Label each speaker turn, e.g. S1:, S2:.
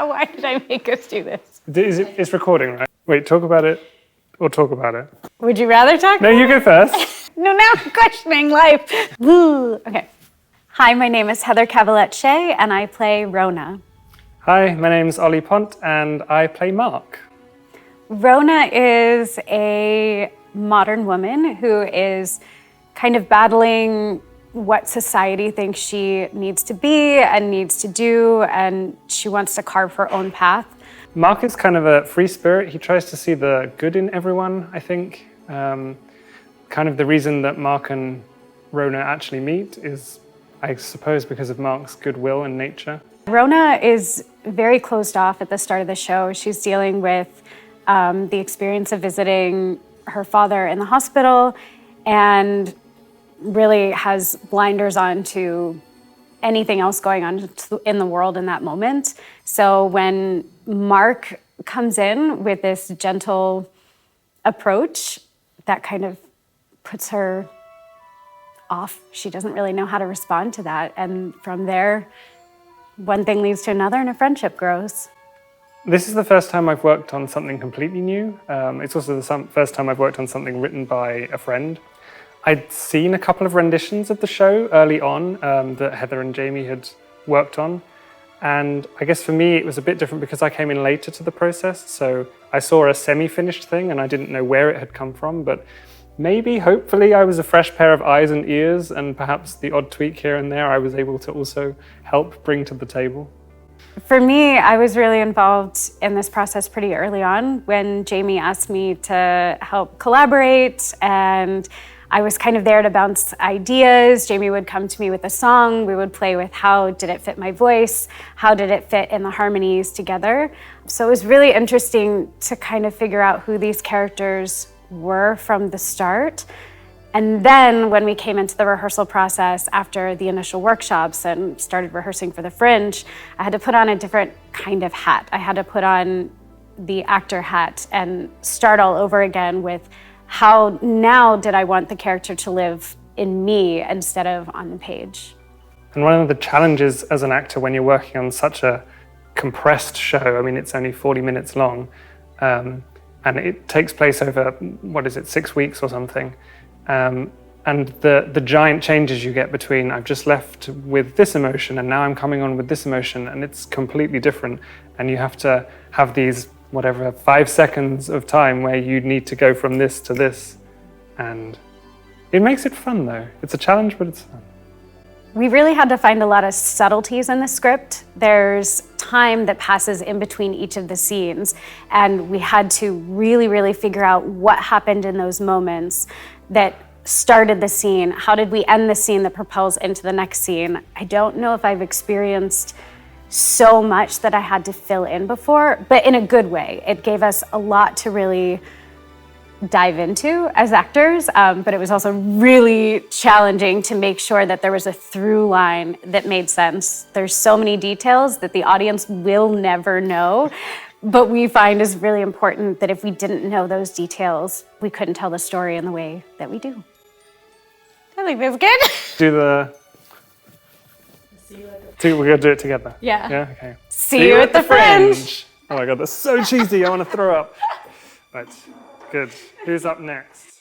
S1: Why did I make us do this?
S2: It's recording, right? Wait, talk about it or talk about it?
S1: Would you rather talk?
S2: No, you go first.
S1: No, now I'm questioning life. Woo. Okay. Hi, my name is Heather Cavallette-Shea, and I play Rona.
S2: Hi, my name's Ollie Pont, and I play Mark.
S1: Rona is a modern woman who is kind of battling what society thinks she needs to be and needs to do, and she wants to carve her own path.
S2: Mark is kind of a free spirit. He tries to see the good in everyone, I think. Kind of the reason that Mark and Rona actually meet is, I suppose, because of Mark's goodwill and nature.
S1: Rona is very closed off at the start of the show. She's dealing with the experience of visiting her father in the hospital and really has blinders on to anything else going on in the world in that moment. So when Mark comes in with this gentle approach, that kind of puts her off. She doesn't really know how to respond to that. And from there, one thing leads to another and a friendship grows.
S2: This is the first time I've worked on something completely new. It's also the first time I've worked on something written by a friend. I'd seen a couple of renditions of the show early on that Heather and Jamie had worked on. And I guess for me, it was a bit different because I came in later to the process. So I saw a semi-finished thing and I didn't know where it had come from. But maybe, hopefully, I was a fresh pair of eyes and ears, and perhaps the odd tweak here and there I was able to also help bring to the table.
S1: For me, I was really involved in this process pretty early on when Jamie asked me to help collaborate, and I was kind of there to bounce ideas. Jamie would come to me with a song. We would play with how did it fit my voice? How did it fit in the harmonies together? So it was really interesting to kind of figure out who these characters were from the start. And then when we came into the rehearsal process after the initial workshops and started rehearsing for the Fringe, I had to put on a different kind of hat. I had to put on the actor hat and start all over again with how now did I want the character to live in me instead of on the page.
S2: And one of the challenges as an actor when you're working on such a compressed show, I mean, it's only 40 minutes long, and it takes place over, 6 weeks or something. And the giant changes you get between I've just left with this emotion and now I'm coming on with this emotion, and it's completely different. And you have to have these 5 seconds of time where you need to go from this to this. And it makes it fun though. It's a challenge, but it's fun.
S1: We really had to find a lot of subtleties in the script. There's time that passes in between each of the scenes, and we had to really, really figure out what happened in those moments that started the scene. How did we end the scene that propels into the next scene? I don't know if I've experienced so much that I had to fill in before, but in a good way. It gave us a lot to really dive into as actors, but it was also really challenging to make sure that there was a through line that made sense. There's so many details that the audience will never know, but we find is really important that if we didn't know those details, we couldn't tell the story in the way that we do. I think that's good.
S2: We're gonna do it together.
S1: Yeah.
S2: Yeah, okay.
S1: See you at the Fringe.
S2: Oh my God, that's so cheesy, I wanna throw up. Right, good. Who's up next?